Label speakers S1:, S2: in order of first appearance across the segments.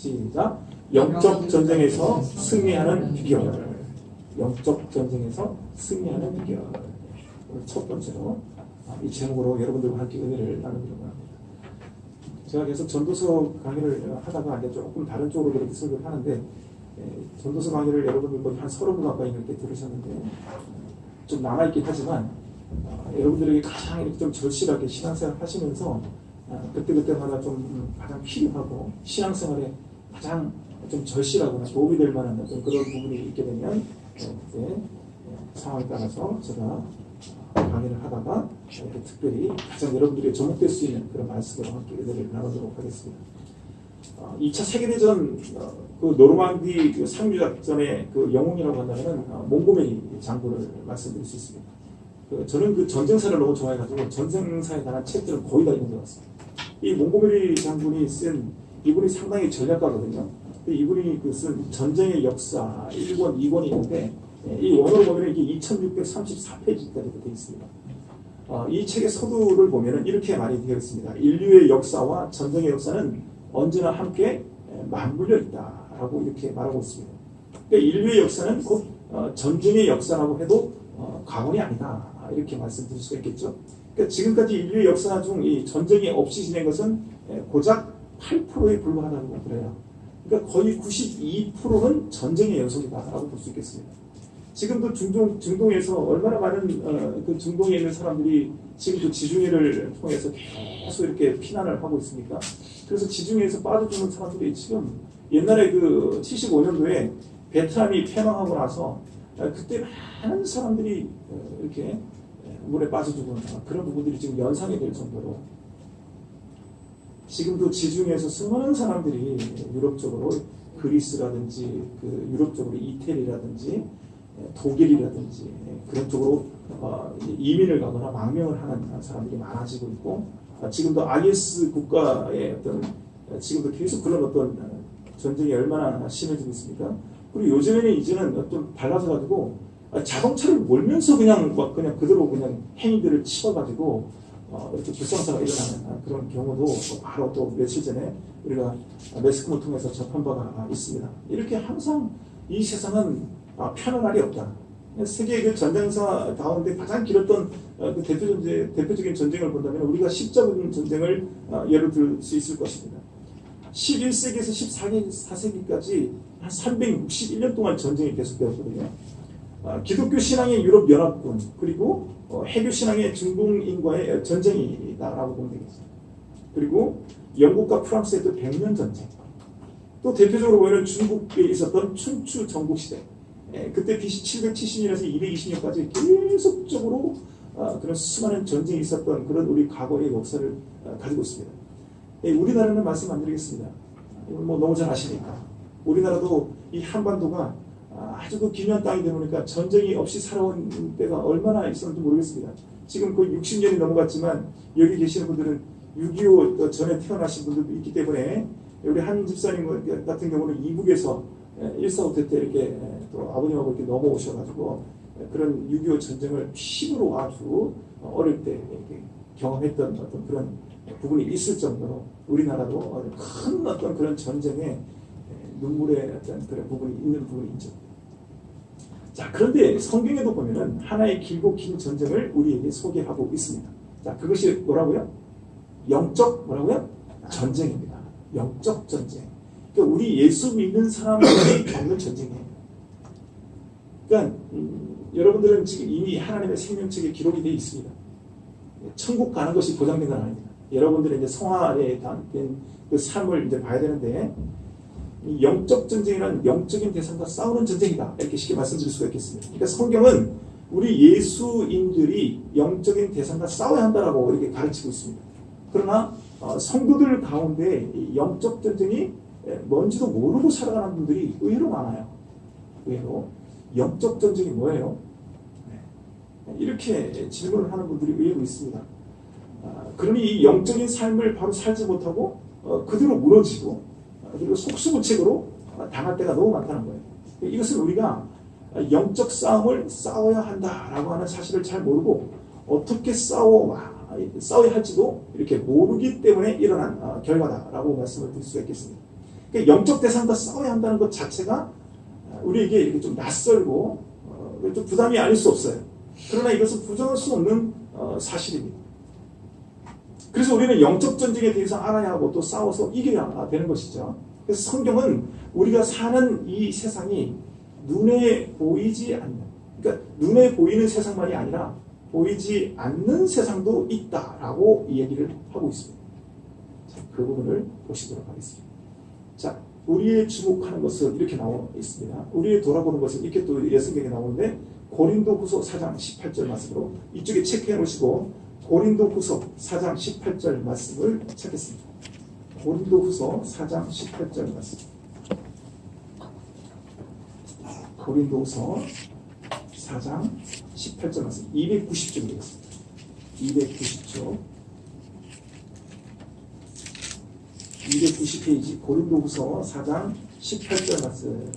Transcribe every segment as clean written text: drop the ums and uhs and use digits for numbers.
S1: 시작. 영적 전쟁에서 승리하는 비결. 영적 전쟁에서 승리하는 비결. 오늘 첫 번째로 이 제목으로 여러분들과 함께 은혜를 나누기로 합니다. 제가 계속 전도서 강의를 하다가 이제 조금 다른 쪽으로 그렇게 설교를 하는데, 전도서 강의를 여러분들 거의 한 30분 가까이 이렇게 들으셨는데 좀 남아있긴 하지만 여러분들에게 가장 이렇게 좀 절실하게 신앙생활 하시면서 그때그때마다 좀 가장 필요하고 신앙생활에 가장 좀 절실하거나 도움이 될 만한 어떤 그런 부분이 있게 되면 그때 상황에 따라서 제가 강의를 하다가 이렇게 특별히 가장 여러분들이 접목될 수 있는 그런 말씀으로 함께 은혜를 나누도록 하겠습니다. 2차 세계대전 그 노르망디 그 상륙작전의 그 영웅이라고 한다면 몽고메리 장군을 말씀드릴 수 있습니다. 저는 그 전쟁사를 너무 좋아해가지고 전쟁사에 관한 책들을 거의 다 읽은 것 같습니다. 이 몽고메리 장군이 쓴 이분이 상당히 전략가거든요. 이분이 그 쓴 전쟁의 역사 1권, 2권이 있는데 이 원어로 보면 이게 2634페이지까지 되어 있습니다. 이 책의 서두를 보면 이렇게 말이 되어 있습니다. 인류의 역사와 전쟁의 역사는 언제나 함께 맞물려 있다라고 이렇게 말하고 있습니다. 그러니까 인류의 역사는 곧 전쟁의 역사라고 해도 과언이 아니다 이렇게 말씀드릴 수가 있겠죠. 그러니까 지금까지 인류의 역사 중 이 전쟁이 없이 지낸 것은 고작 8%에 불과하다고 그래요. 그러니까 거의 92%는 전쟁의 연속이다라고 볼 수 있겠습니다. 지금도 중동에서 얼마나 많은 그 중동에 있는 사람들이 지금 그 지중해를 통해서 계속 이렇게 피난을 하고 있습니까? 그래서 지중해에서 빠져주는 사람들이 지금 옛날에 그 75년도에 베트남이 패망하고 나서 그때 많은 사람들이 이렇게 물에 빠져주고 그런 부분들이 지금 연상이 될 정도로 지금도 지중해에서 수많은 사람들이 유럽 쪽으로 그리스라든지 그 유럽 쪽으로 이태리라든지 독일이라든지 그런 쪽으로 이민을 가거나 망명을 하는 사람들이 많아지고 있고 지금도 IS 국가의 어떤 지금도 계속 그런 어떤 전쟁이 얼마나 심해지고 있습니까? 그리고 요즘에는 이제는 좀 달라져가지고 자동차를 몰면서 그냥 그대로 그냥 행위들을 치워가지고 이렇게 불상사가 일어나는 그런 경우도 바로 또 며칠 전에 우리가 매스컴을 통해서 접한 바가 있습니다. 이렇게 항상 이 세상은 편한 날이 없다. 세계의 그 전쟁사 가운데 가장 길었던 그 대표적인 전쟁을 본다면 우리가 십자군 전쟁을 예로 들 수 있을 것입니다. 11세기에서 14세기까지 한 361년 동안 전쟁이 계속되었거든요. 기독교 신앙의 유럽 연합군 그리고 해교 신앙의 중동인과의 전쟁이다라고 보면 되겠습니다. 그리고 영국과 프랑스의 또 100년 전쟁. 또 대표적으로 보면 중국에 있었던 춘추 전국시대. 그때 BC 770년에서 220년까지 계속적으로 그런 수많은 전쟁이 있었던 그런 우리 과거의 역사를 가지고 있습니다. 우리나라는 말씀 안 드리겠습니다. 뭐 너무 잘 아시니까. 우리나라도 이 한반도가 아주 그 기묘한 땅이 되다 보니까 전쟁이 없이 살아온 때가 얼마나 있었는지 모르겠습니다. 지금 거의 60년이 넘어갔지만 여기 계시는 분들은 6.25 전에 태어나신 분들도 있기 때문에 우리 한 집사님 같은 경우는 이북에서 1.4.5 때 이렇게 또 아버님하고 이렇게 넘어오셔가지고 그런 6.25 전쟁을 피부로 아주 어릴 때 이렇게 경험했던 어떤 그런 부분이 있을 정도로 우리나라도 큰 어떤 그런 전쟁에 눈물의 어떤 그런 부분이 있는 부분이 있죠. 자, 그런데 성경에도 보면은 하나의 길고 긴 전쟁을 우리에게 소개하고 있습니다. 자, 그것이 뭐라고요? 영적 뭐라고요? 전쟁입니다. 영적 전쟁. 그러니까 우리 예수 믿는 사람들이 겪는 전쟁이에요. 그러니까 여러분들은 지금 이미 하나님의 생명책에 기록이 되어 있습니다. 천국 가는 것이 보장된 건 아닙니다. 여러분들은 이제 성화에 된 그 삶을 이제 봐야 되는데 이 영적 전쟁이란 영적인 대상과 싸우는 전쟁이다. 이렇게 쉽게 말씀드릴 수가 있겠습니다. 그러니까 성경은 우리 예수인들이 영적인 대상과 싸워야 한다라고 이렇게 가르치고 있습니다. 그러나 성도들 가운데 이 영적 전쟁이 뭔지도 모르고 살아가는 분들이 의외로 많아요. 의외로. 영적 전쟁이 뭐예요? 이렇게 질문을 하는 분들이 의외로 있습니다. 그러니 이 영적인 삶을 바로 살지 못하고 그대로 무너지고 그리고 속수무책으로 당할 때가 너무 많다는 거예요. 이것은 우리가 영적 싸움을 싸워야 한다라고 하는 사실을 잘 모르고 어떻게 싸워야 할지도 이렇게 모르기 때문에 일어난 결과다라고 말씀을 드릴 수가 있겠습니다. 그러니까 영적 대상과 싸워야 한다는 것 자체가 우리에게 이렇게 좀 낯설고 좀 부담이 아닐 수 없어요. 그러나 이것은 부정할 수 없는 사실입니다. 그래서 우리는 영적 전쟁에 대해서 알아야 하고 또 싸워서 이겨야 되는 것이죠. 그래서 성경은 우리가 사는 이 세상이 눈에 보이지 않는, 그러니까 눈에 보이는 세상만이 아니라 보이지 않는 세상도 있다라고 이야기를 하고 있습니다. 자, 그 부분을 보시도록 하겠습니다. 자, 우리의 주목하는 것은 이렇게 나와 있습니다. 우리의 돌아보는 것은 이렇게 또 예수님에게 나오는데 고린도후서 4장 18절 말씀으로 이쪽에 체크해 놓으시고 고린도후서 4장 18절 말씀을 찾겠습니다. 고린도후서 4장 18절 말씀. 고린도후서 4장 18절 말씀 290쪽 되겠습니다. 290쪽 290페이지 고린도후서 4장 18절 말씀.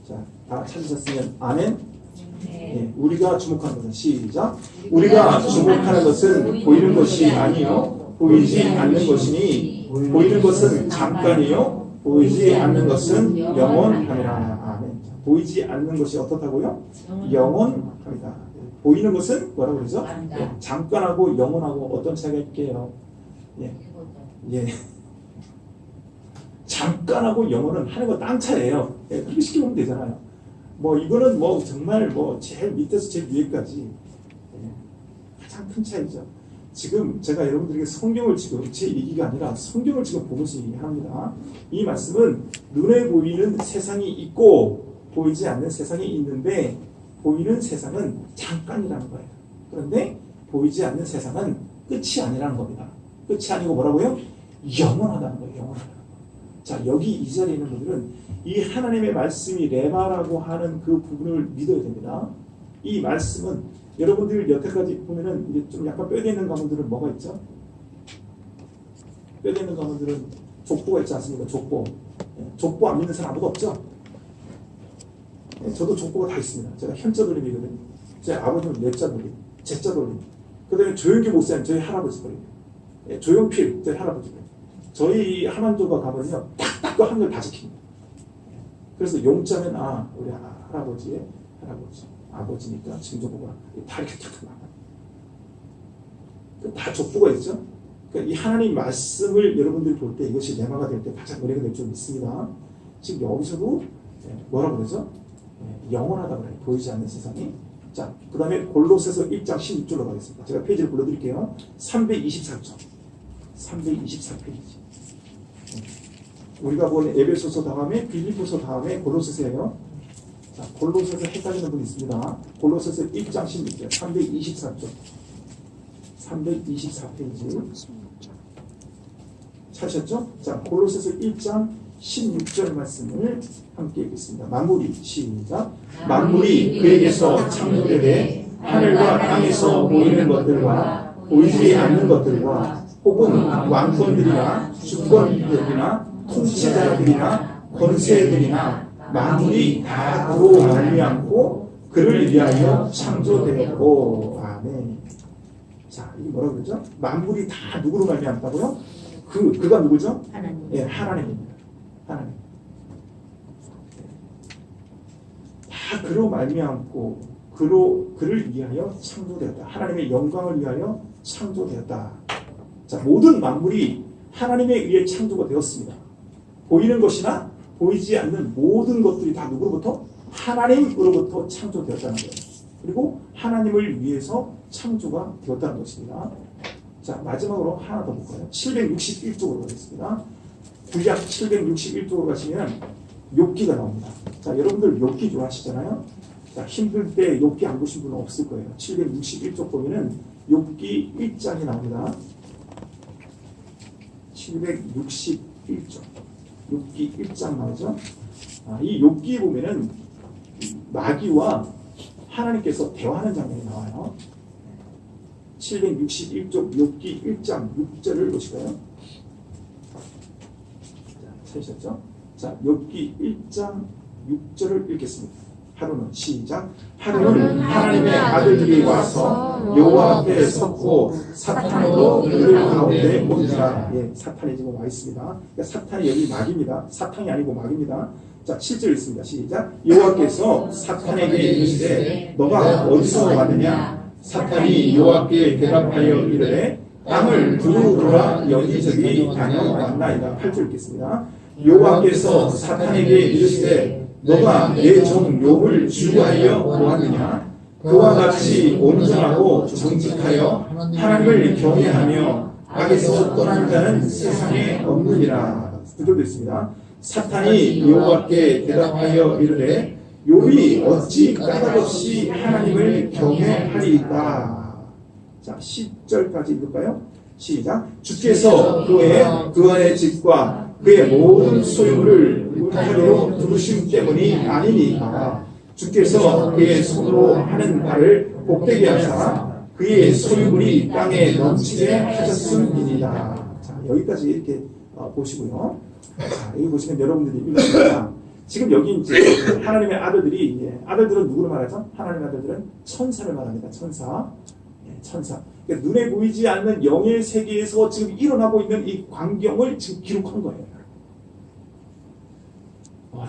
S1: 자, 다 찾으셨으면 아멘. 네, 우리가 주목하는 것은 시작. 우리가 주목하는 것은 보이는 것이 아니요 보이지 않는 것이니 보이는 것은 잠깐이요 보이지 않는 것은 영원함이라. 아멘. 보이지 않는 것이 어떻다고요? 영원합니다. 보이는 것은 뭐라고 그러죠? 네, 잠깐하고 영원하고 어떤 차이가 있게요? 예. 예. 잠깐하고 영원은 하늘과 땅 차이예요. 예, 그렇게 쉽게 보면 되잖아요. 뭐 이거는 뭐 정말 뭐 제일 밑에서 제일 위에까지 예, 가장 큰 차이죠. 지금 제가 여러분들에게 성경을 지금 제 얘기가 아니라 성경을 지금 보면서 얘기합니다. 이 말씀은 눈에 보이는 세상이 있고 보이지 않는 세상이 있는데 보이는 세상은 잠깐이라는 거예요. 그런데 보이지 않는 세상은 끝이 아니라는 겁니다. 끝이 아니고 뭐라고요? 영원하다는 거예요. 영원하다. 자, 여기 이 자리에 있는 분들은 이 하나님의 말씀이 레마라고 하는 그 부분을 믿어야 됩니다. 이 말씀은 여러분들 여태까지 보면은 이제 좀 약간 뼈대 있는 가문들은 뭐가 있죠? 뼈대 있는 가문들은 족보가 있지 않습니까? 족보. 족보 안 믿는 사람 아무도 없죠? 저도 족보가 다 있습니다. 제가 현자 돌림이거든요. 제 아버지는 넷자 돌림, 제자 돌림. 그 다음에 조영기 목사님, 저희 할아버지 돌림. 조영필, 저희 할아버지 돌림. 저희 하만조가 가면요, 딱딱 그 한글 다 지킵니다. 그래서 용자면 우리 할아버지의 할아버지, 아버지니까 증조부가 다 이렇게 탁탁 나가요. 다 족보가 있죠. 그러니까 이 하나님 말씀을 여러분들이 볼 때 이것이 레마가 될 때 가장 은혜가 될 줄 믿습니다. 지금 여기서도 뭐라고 그러죠? 영원하다고 그래요. 보이지 않는 세상이. 자, 그 다음에 골로새서 1장 16절로 가겠습니다. 제가 페이지를 불러드릴게요. 324쪽. 324페이지. 우리가 본 에베소서 다음에 빌립보서 다음에 골로새서예요. 자, 골로새서 헷갈리는 분 있습니다. 골로새서 1장 16절. 324쪽. 324페이지. 찾으셨죠? 자, 골로새서 1장 16절 말씀을 함께 읽겠습니다. 만물이 시작. 만물이 그에게서 창조되되 하늘과 땅에서 보이는 것들과 보이지 않는 것들과 혹은 왕권들이나 주권들이나 통치자들이나 권세들이나 만물이 다 그로 말미암고 그를 위하여 창조되었고. 아멘. 자, 이게 뭐라고 그러죠? 만물이 다 누구로 말미암다고요? 그가 누구죠?
S2: 하나님.
S1: 예, 하나님입니다. 하나님. 다 그로 말미암고 그를 위하여 창조되었다. 하나님의 영광을 위하여 창조되었다. 자, 모든 만물이 하나님에 의해 창조가 되었습니다. 보이는 것이나 보이지 않는 모든 것들이 다 누구로부터? 하나님으로부터 창조되었다는 거예요. 그리고 하나님을 위해서 창조가 되었다는 것입니다. 자, 마지막으로 하나 더 볼까요? 761쪽으로 가겠습니다. 구약 761쪽으로 가시면 욥기가 나옵니다. 자, 여러분들 욥기 좋아하시잖아요. 자, 힘들 때 욥기 안 보신 분은 없을 거예요. 761쪽 보면은 욥기 1장이 나옵니다. 761쪽. 욥기 1장 나오죠. 이 욥기 보면은 마귀와 하나님께서 대화하는 장면이 나와요. 761쪽 욥기 1장 6절을 보실까요? 자, 찾으셨죠? 자, 욥기 1장 6절을 읽겠습니다. 하루는 시작. 하루는 하나님의 아들들이 와서 여호와 앞에 섰고 사탄으로 그들 가운데 모이라. 예, 사탄이 지금 와 있습니다. 그러니까 사탄이 여기 막입니다. 사탄이 아니고 막입니다. 자, 7절 있습니다. 시작. 여호와께서 사탄에게 이르시되 너가 어디서 왔느냐? 사탄이 여호와께 대답하여 이르되 땅을 두루 돌아 여기저기 다녀왔나이다. 8절 읽겠습니다. 여호와께서 사탄에게 이르시되 너가 내 종 욥을 주의하여 보았느냐? 그와 같이 온전하고 정직하여 하나님을 경외하며 악에서 떠난 자는 세상에 없느니라. 9절도 있습니다. 사탄이 여호와께 대답하여 이르되 욥이 어찌 까닭없이 하나님을 경외하리이까. 자, 10절까지 읽을까요? 시작. 주께서 그 안의 집과 그의 모든 소유물을 울타리로 두르심 때문이 아니니까. 주께서 그의 손으로 하는 바를 복되게 하사 그의 소유물이 땅에 넘치게 하셨음이니라. 자, 여기까지 이렇게 보시고요. 자, 여기 보시면 여러분들이 읽으십니다. 지금 여기 이제 하나님의 아들들이, 예, 아들들은 누구를 말하죠? 하나님의 아들들은 천사를 말합니다. 천사. 예, 천사. 그러니까 눈에 보이지 않는 영의 세계에서 지금 일어나고 있는 이 광경을 지금 기록한 거예요.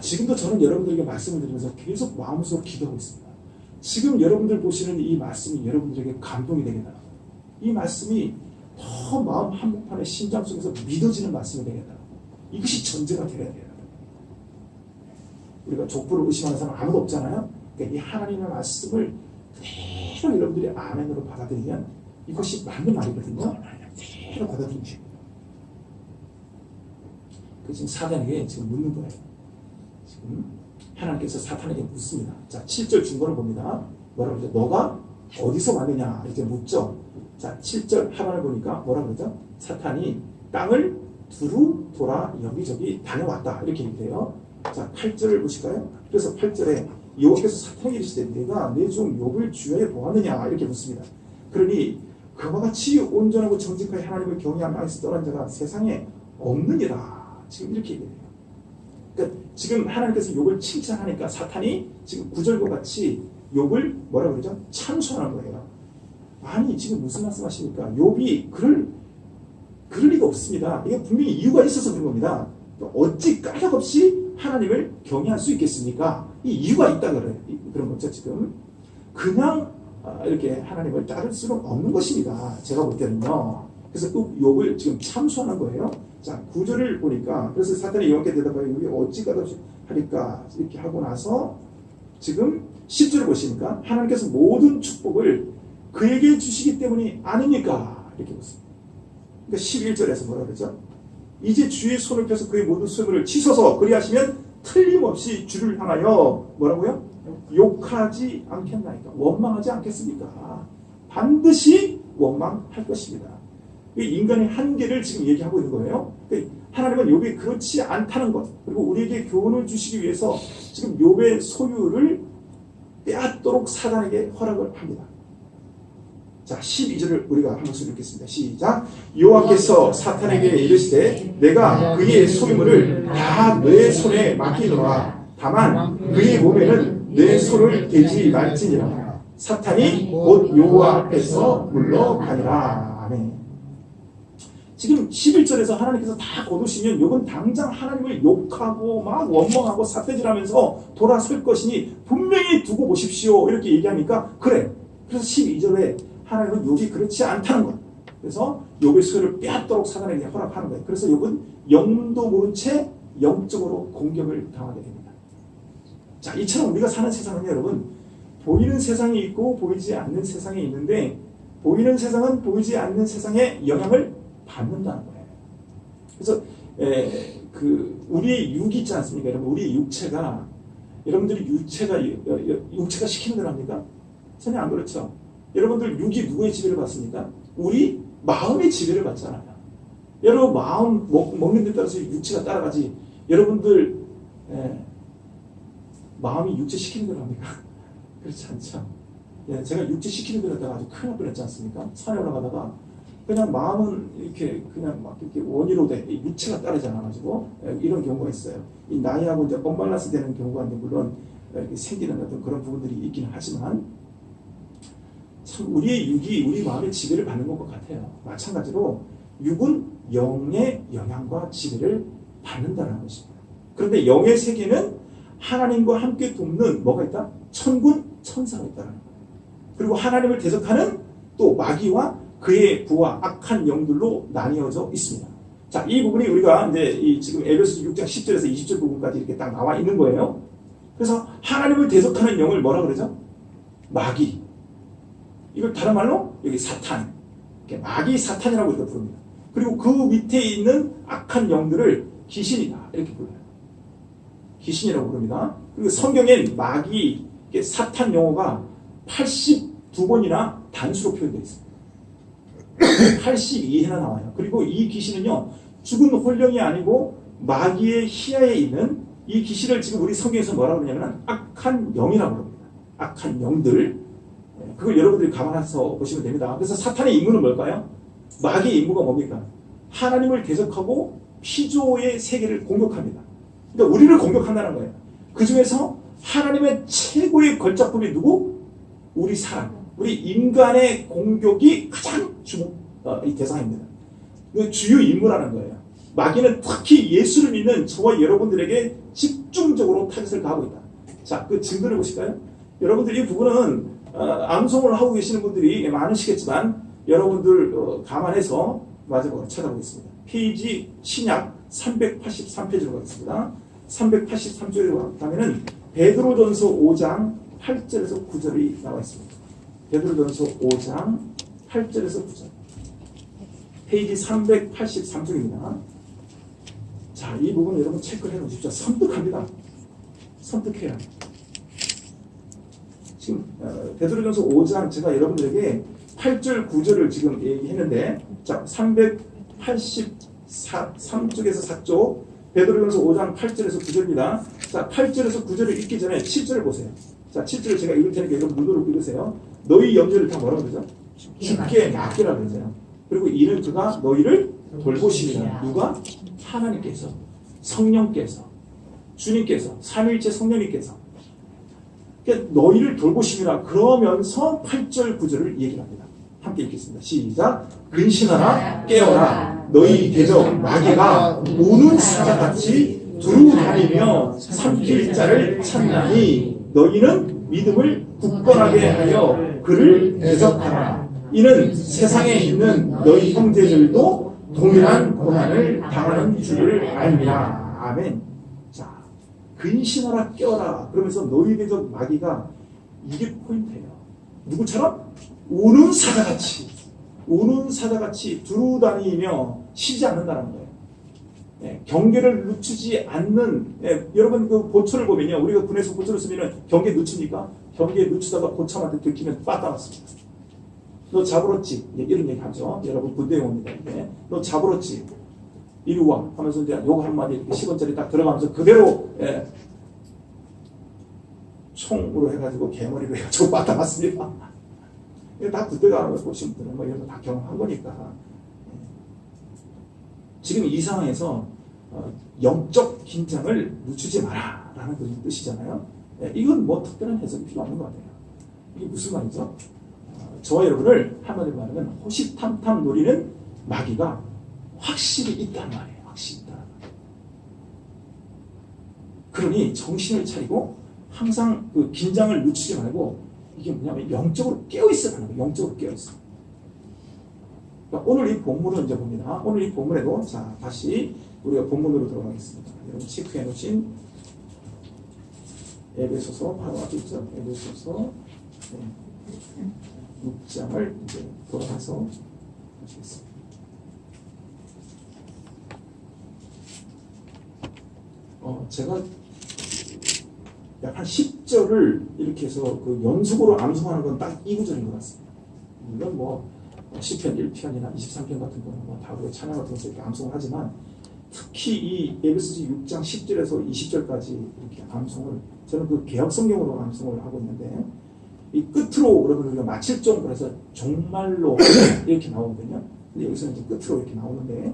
S1: 지금도 저는 여러분들에게 말씀을 드리면서 계속 마음속으로 기도하고 있습니다. 지금 여러분들 보시는 이 말씀이 여러분들에게 감동이 되게 달라요. 이 말씀이 더 마음 한복판에 심장 속에서 믿어지는 말씀이 되게 달라요. 이것이 전제가 되어야 돼요. 우리가 족보를 의심하는 사람 아무도 없잖아요. 그러니까 이 하나님의 말씀을 그대로 여러분들이 아멘으로 받아들이면 이것이 맞는 말이거든요. 그대로 받아들이면 돼요. 그 지금 사단에게 지금 묻는 거예요. 지금 하나님께서 사탄에게 묻습니다. 자, 7절 중간을 봅니다. 뭐라고 그러죠? 너가 어디서 왔느냐 이렇게 묻죠. 자, 7절 하반을 보니까 뭐라고 그러죠? 사탄이 땅을 두루 돌아 여기저기 다녀왔다 이렇게 얘기해요. 자, 8절을 보실까요? 그래서 8절에 여호와께서 사탄에게 이르시되 내가 내 종 욥을 주야에 보았느냐 이렇게 묻습니다. 그러니 그와 같이 온전하고 정직하게 하나님을 경외하며 악에서 떠난 자가 세상에 없느니라. 지금 이렇게 얘기해요. 그러니까 지금 하나님께서 욥을 칭찬하니까 사탄이 지금 9절과 같이 욥을 뭐라고 그러죠? 참소하는 거예요. 아니 지금 무슨 말씀하십니까? 욥이 그럴 리가 없습니다. 이게 분명히 이유가 있어서 그런 겁니다. 어찌 까닭없이 하나님을 경외할 수 있겠습니까? 이 이유가 있다 그런 거죠. 지금 그냥 이렇게 하나님을 따를 수는 없는 것입니다. 제가 볼 때는요. 그래서 욥을 지금 참소하는 거예요. 자, 9절을 보니까 그래서 사탄이 여호와께 대답하여 욥이 어찌 까닭없이 하리까 이렇게 하고 나서 지금 10절을 보시니까 하나님께서 모든 축복을 그에게 주시기 때문이 아닙니까? 이렇게 보습니다. 그러니까 11절에서 뭐라 그러죠? 이제 주의 손을 펴서 그의 모든 소유물을 치소서 그리하시면 틀림없이 주를 향하여 뭐라고요? 욕하지 않겠나이까? 원망하지 않겠습니까? 반드시 원망할 것입니다. 인간의 한계를 지금 얘기하고 있는 거예요. 하나님은 욥이 그렇지 않다는 것, 그리고 우리에게 교훈을 주시기 위해서 지금 욥의 소유를 빼앗도록 사단에게 허락을 합니다. 자, 12절을 우리가 한 목소리 읽겠습니다. 시작. 여호와께서 사탄에게 이르시되 내가 그의 소유물을 다 내 손에 맡기노라. 다만 그의 몸에는 내 손을 대지 말지니라. 사탄이 곧 여호와 앞에서 물러가니라. 아멘. 지금 11절에서 하나님께서 다 거두시면 욥은 당장 하나님을 욕하고 막 원망하고 삿대질하면서 돌아설 것이니 분명히 두고 보십시오 이렇게 얘기하니까 그래. 그래서 12절에 하나님은 욥이 그렇지 않다는 것. 그래서 욥의 소유를 빼앗도록 사단에게 허락하는 거예요. 그래서 욥은 영도 모른 채 영적으로 공격을 당하게 됩니다. 자, 이처럼 우리가 사는 세상은 여러분 보이는 세상이 있고 보이지 않는 세상이 있는데 보이는 세상은 보이지 않는 세상에 영향을 받는다는 거예요. 그래서 우리의 육이 있지 않습니까? 여러분 우리의 육체가 여러분들이 육체가 시키는 대로 합니까? 전혀 안 그렇죠. 여러분들 육이 누구의 지배를 받습니까? 우리 마음의 지배를 받잖아요. 여러분 마음 먹는 데 따라서 육체가 따라가지. 여러분들 마음이 육체 시키는 대로 합니까? 그렇지 않죠. 예, 제가 육체 시키는 대로 하다가 아주 큰일 날 뻔했지 않습니까? 산에 올라가다가 그냥 마음은 이렇게 그냥 막 이렇게 원위로 돼 육체가 따르지 않아가지고 이런 경우가 있어요. 이 나이하고 이제 언밸런스 되는 경우가 있는데 물론 이렇게 생기는 어떤 그런 부분들이 있긴 하지만 참 우리의 육이 우리 마음의 지배를 받는 것 같아요. 마찬가지로 육은 영의 영향과 지배를 받는다는 것입니다. 그런데 영의 세계는 하나님과 함께 돕는 뭐가 있다? 천군, 천사가 있다는 거예요. 그리고 하나님을 대적하는 또 마귀와 그의 부와 악한 영들로 나뉘어져 있습니다. 자, 이 부분이 우리가 이제 지금 에베소서 6장 10절에서 20절 부분까지 이렇게 딱 나와 있는 거예요. 그래서 하나님을 대적하는 영을 뭐라 그러죠? 마귀. 이걸 다른 말로 여기 사탄. 마귀 사탄이라고 이렇게 부릅니다. 그리고 그 밑에 있는 악한 영들을 귀신이다 이렇게 불러요. 귀신이라고 부릅니다. 그리고 성경엔 마귀, 사탄 용어가 82번이나 단수로 표현되어 있습니다. 82회나 나와요. 그리고 이 귀신은요, 죽은 혼령이 아니고 마귀의 희하에 있는 이 귀신을 지금 우리 성경에서 뭐라고 그러냐면 악한 영이라고 합니다. 악한 영들. 그걸 여러분들이 감안해서 보시면 됩니다. 그래서 사탄의 임무는 뭘까요? 마귀의 임무가 뭡니까? 하나님을 대적하고 피조의 세계를 공격합니다. 그러니까 우리를 공격한다는 거예요. 그 중에서 하나님의 최고의 걸작품이 누구? 우리 사람, 우리 인간의 공격이 가장 이 대상입니다. 그 주요 임무라는 거예요. 마귀는 특히 예수를 믿는 저와 여러분들에게 집중적으로 타겟을 가하고 있다. 자, 그 증거를 보실까요? 여러분들 이 부분은 암송을 하고 계시는 분들이 많으시겠지만 여러분들 감안해서 마지막으로 찾아보겠습니다. 페이지 신약 383페이지로 가겠습니다. 383쪽에 가면은 베드로전서 5장 8절에서 9절이 나와 있습니다. 베드로전서 5장 8절에서 9절. 페이지 383쪽입니다. 자, 이 부분 여러분 체크를 해 놓으십시오. 섬뜩합니다. 섬뜩해요. 지금 베드로전서 5장 제가 여러분들에게 8절, 9절을 지금 얘기했는데, 자, 383쪽에서 4쪽, 베드로전서 5장 8절에서 9절입니다. 자, 8절에서 9절을 읽기 전에 7절을 보세요. 자, 7절을 제가 읽을 테니까 여러분 눈으로 읽으세요. 너희 염려를 다 뭐라고 그러죠? 죽게 맡기라 그러세요. 그리고 이는 그가 너희를 돌보시리라. 누가? 하나님께서, 성령께서, 주님께서, 삼위일체 성령님께서. 그러니까 너희를 돌보심이라 그러면서 8절 9절을 얘기합니다. 함께 읽겠습니다. 시작. 근신하라 깨어라 너희 대적 마귀가 우는 사자같이 두루 다니며 삼킬 자를 찾나니 너희는 믿음을 굳건하게 하여 그를 대적하라. 이는 세상에 있는 너희 형제들도 동일한 고난을 당하는 줄을 알미라. 아멘. 자, 근신하라 깨어라 그러면서 너희 대적 마귀가 이게 포인트예요. 누구처럼? 우는 사자같이 두루 다니며 쉬지 않는다는 거예요. 경계를 늦추지 않는, 여러분 그 보초를 보면요, 우리가 군에서 보초를 쓰면은 경계 늦춥니까? 경계 늦추다가 고참한테 들키면 빠따놨습니다. 너 잡으렀지? 이런 얘기 하죠. 여러분 군대에 옵니다. 너 잡으렀지? 이리 와 하면서 이제 요거 한마디 이렇게 10원짜리 딱 들어가면서 그대로 총으로 해가지고 개머리로 해가지고 빠따놨습니다. 다 그때가 보시면 분들은 뭐 이런 거 다 경험한 거니까. 지금 이 상황에서 영적 긴장을 늦추지 마라 라는 그런 뜻이잖아요. 이건 뭐 특별한 해석이 필요 없는 것 같아요. 이게 무슨 말이죠? 저와 여러분을 한마디로 말하면 호시탐탐 노리는 마귀가 확실히 있단 말이에요. 확실히 있다. 그러니 정신을 차리고 항상 그 긴장을 늦추지 말고 이게 뭐냐면 영적으로 깨어있어라는 거예요. 영적으로 깨어있어. 그러니까 오늘 이 본문을 이제 봅니다. 오늘 이 본문에도 자 다시 우리가 본문으로 들어가겠습니다. 여러분 체크해 놓으신 에베소서 바로 앞에 있죠. 에베소서 6장을 이제 돌아가서 하시겠습니다. 제가 약 한 10절을 이렇게 해서 그 연속으로 암송하는 건 딱 이 구절인 것 같습니다. 물론 뭐 시편 1편이나 23편 같은 거는 다 우리가 찬양 같은 것을 이렇게 암송을 하지만 특히 이 에베소서 6장 10절에서 20절까지 이렇게 암송을 저는 그 개혁 성경으로 암송을 하고 있는데 이 끝으로 여러분 우리가 마칠 그래서 정말로 이렇게 나오거든요. 근데 여기서는 이제 끝으로 이렇게 나오는데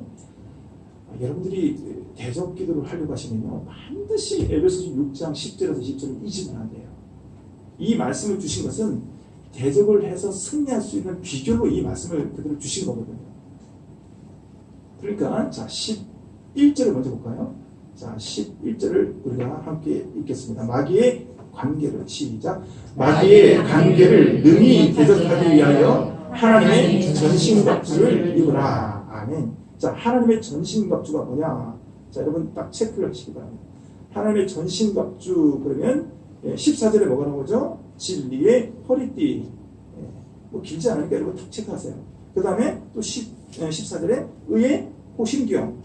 S1: 여러분들이 대적 기도를 하려고 하시면요, 반드시 에베소서 6장 10절에서 20절을 잊으면 안 돼요. 이 말씀을 주신 것은 대적을 해서 승리할 수 있는 비결로 이 말씀을 그대로 주신 거거든요. 그러니까 자 11절을 먼저 볼까요? 자 11절을 우리가 함께 읽겠습니다. 마귀의 관계를 시작. 마귀의 관계를 능히 대적하기 위하여 하나님의 전신갑주를 입으라. 아멘. 자, 하나님의 전신갑주가 뭐냐? 자, 여러분 딱 체크를 하시기 바랍니다. 하나님의 전신갑주 그러면 14절에 뭐가 나오죠? 진리의 허리띠. 뭐 길지 않으니까 여러분 딱 체크하세요. 그 다음에 또 14절에 의의 호심경.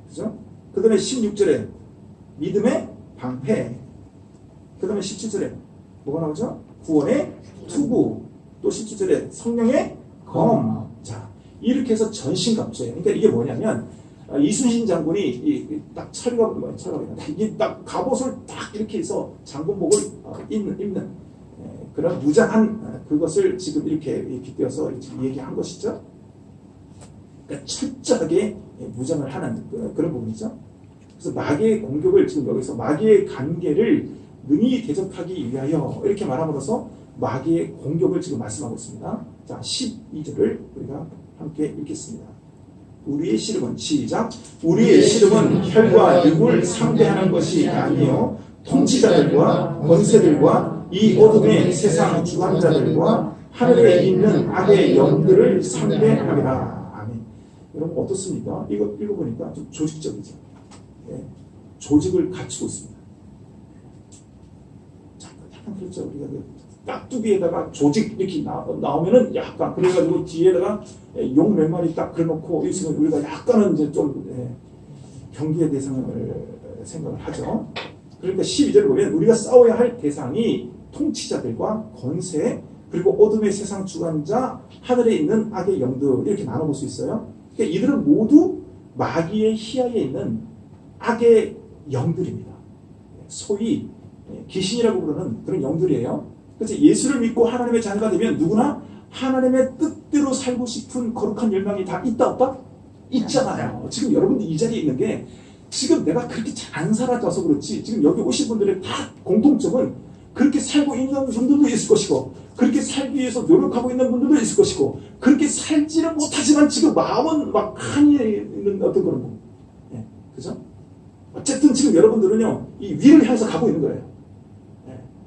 S1: 그죠? 그 다음에 16절에 믿음의 방패. 그 다음에 17절에 뭐가 나오죠? 구원의 투구. 또 17절에 성령의 검. 자, 이렇게 해서 전신갑주예요. 그러니까 이게 뭐냐면 이순신 장군이 딱 철갑 이게 딱 갑옷을 딱 이렇게 해서 장군복을 입는 그런 무장한 그것을 지금 이렇게 빗대어서 얘기한 것이죠. 그러니까 철저하게 무장을 하는 그런 부분이죠. 그래서 마귀의 공격을 지금 여기서 마귀의 관계를 능히 대적하기 위하여 이렇게 말함으로써 마귀의 공격을 지금 말씀하고 있습니다. 자, 12절을 우리가 함께 읽겠습니다. 우리의 씨름은 시작. 우리의 씨름은 혈과 육을 상대하는 것이 아니요 통치자들과 권세들과 이 어둠의 세상 주관자들과 하늘에 있는 악의 영들을 상대하리라. 아멘. 여러분 어떻습니까? 이거 읽어보니까 좀 조직적이죠. 네. 조직을 갖추고 있습니다. 약간 그렇죠. 우리가 깍두기에다가 조직 이렇게 나오면은 약간 그래가지고 뒤에다가 용 몇 마리 딱 그려놓고 있으면 우리가 약간은 이제 좀 경계의 대상을 생각을 하죠. 그러니까 12절을 보면 우리가 싸워야 할 대상이 통치자들과 권세 그리고 어둠의 세상 주관자 하늘에 있는 악의 영들 이렇게 나눠볼 수 있어요. 그러니까 이들은 모두 마귀의 희하에 있는 악의 영들입니다. 소위 귀신이라고 부르는 그런 영들이에요. 그래서 예수를 믿고 하나님의 자녀가 되면 누구나 하나님의 뜻대로 살고 싶은 거룩한 열망이 다 있다 없다? 있잖아요. 지금 여러분들 이 자리에 있는 게 지금 내가 그렇게 잘 안 살아져서 그렇지 지금 여기 오신 분들의 다 공통점은 그렇게 살고 있는 분들도 있을 것이고 그렇게 살기 위해서 노력하고 있는 분들도 있을 것이고 그렇게 살지는 못하지만 지금 마음은 막 한이 있는 어떤 그런 분. 예, 그죠? 어쨌든 지금 여러분들은요 이 위를 향해서 가고 있는 거예요.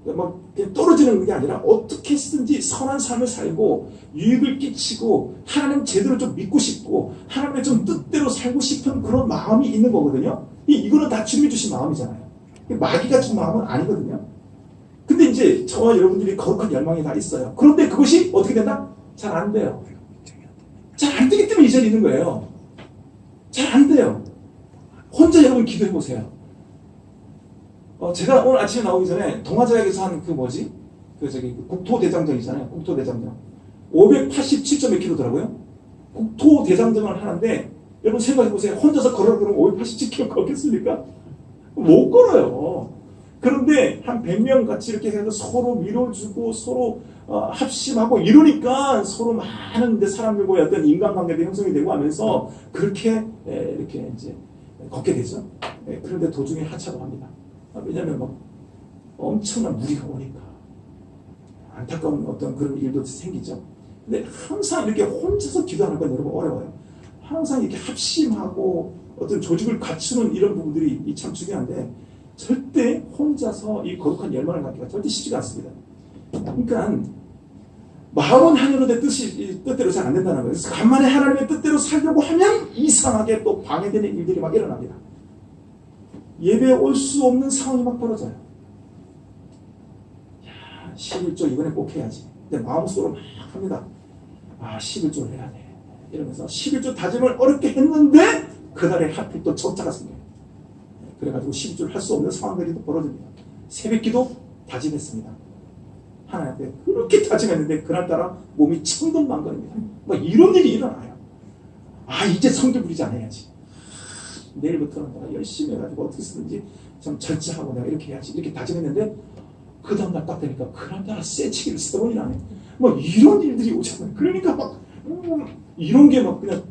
S1: 막 떨어지는 게 아니라 어떻게 해서든지 선한 삶을 살고 유익을 끼치고 하나님 제대로 좀 믿고 싶고 하나님의 좀 뜻대로 살고 싶은 그런 마음이 있는 거거든요. 이거는 다 주님이 주신 마음이잖아요. 마귀가 준 마음은 아니거든요. 근데 이제 저와 여러분들이 거룩한 열망이 다 있어요. 그런데 그것이 어떻게 된다? 잘 안 돼요. 잘 안 되기 때문에 이 자리에 있는 거예요. 잘 안 돼요. 혼자 여러분 기도해 보세요. 제가 오늘 아침에 나오기 전에 동아대학에서 한 국토대장정 있잖아요. 국토대장정. 587점 몇 킬로더라고요. 국토대장정을 하는데 여러분 생각해보세요. 혼자서 걸으면 587km 걷겠습니까? 못 걸어요. 그런데 한 100명 같이 이렇게 해서 서로 밀어주고 서로 합심하고 이러니까 서로 많은 사람들과의 어떤 인간관계도 형성이 되고 하면서 그렇게 이렇게 이제 걷게 되죠. 그런데 도중에 하차도 합니다. 왜냐하면 막 엄청난 무리가 오니까 안타까운 어떤 그런 일도 생기죠. 근데 항상 이렇게 혼자서 기도하는 건 여러분 어려워요. 항상 이렇게 합심하고 어떤 조직을 갖추는 이런 부분들이 참 중요한데 절대 혼자서 이 거룩한 열망을 갖기가 절대 쉽지가 않습니다. 그러니까 마음은 하늘의 뜻대로 잘 안 된다는 거예요. 그래서 간만에 하나님의 뜻대로 살려고 하면 이상하게 또 방해되는 일들이 막 일어납니다. 예배에 올 수 없는 상황이 막 벌어져요. 야, 11조 이번에 꼭 해야지. 근데 마음속으로 막 합니다. 11조를 해야 돼. 이러면서 11조 다짐을 어렵게 했는데 그날에 하필 또 적자가 생겨요. 그래가지고 11조를 할 수 없는 상황들이 또 벌어집니다. 새벽기도 다짐했습니다. 하나님께 그렇게 다짐했는데 그날따라 몸이 천근만근입니다. 막 이런 일이 일어나요. 이제 성경 부리지 않아야지. 내일부터는 내가 열심히 해가지고 어떻게 쓰든지 좀 절제하고 내가 이렇게 해야지 이렇게 다짐했는데 그 다음날 딱 되니까 그날따라 쇠치기를 3번이나 하네. 막 이런 일들이 오잖아요. 그러니까 막 이런 게 막 그냥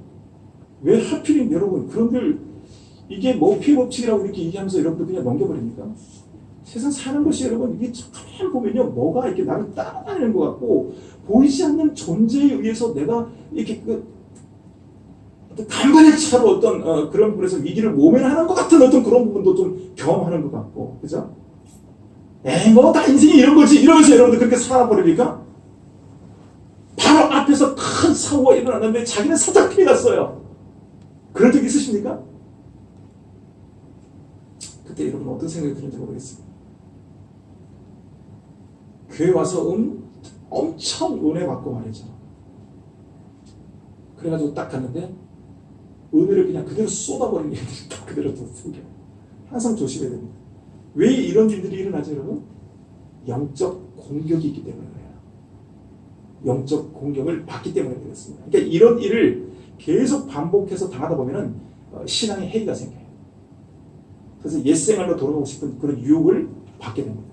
S1: 왜 하필이면 여러분 그런들 이게 뭐 피해 법칙이라고 이렇게 얘기하면서 여러분들 그냥 넘겨버립니까? 세상 사는 것이 여러분 이게 가만 보면요 뭐가 이렇게 나를 따라다니는 것 같고 보이지 않는 존재에 의해서 내가 이렇게 어떤 간발의 차로 어떤 그런 부분에서 위기를 모면하는 것 같은 어떤 그런 부분도 좀 경험하는 것 같고 그죠? 에이 뭐 다 인생이 이런 거지 이러면서 여러분들 그렇게 살아버립니까? 바로 앞에서 큰 사고가 일어났는데 자기는 살짝 피해 갔어요. 그런 적 있으십니까? 그때 여러분 어떤 생각이 드는지 모르겠습니다. 교회 와서 엄청 은혜 받고 말이죠. 그래가지고 딱 갔는데 은혜를 그냥 그대로 쏟아버리는 일들이 딱 그대로 또 생겨요. 항상 조심해야 됩니다. 왜 이런 일들이 일어나죠 여러분? 영적 공격이 있기 때문에 그래요. 영적 공격을 받기 때문에 그렇습니다. 그러니까 이런 일을 계속 반복해서 당하다 보면은 신앙에 해이가 생겨요. 그래서 옛생활로 돌아가고 싶은 그런 유혹을 받게 됩니다.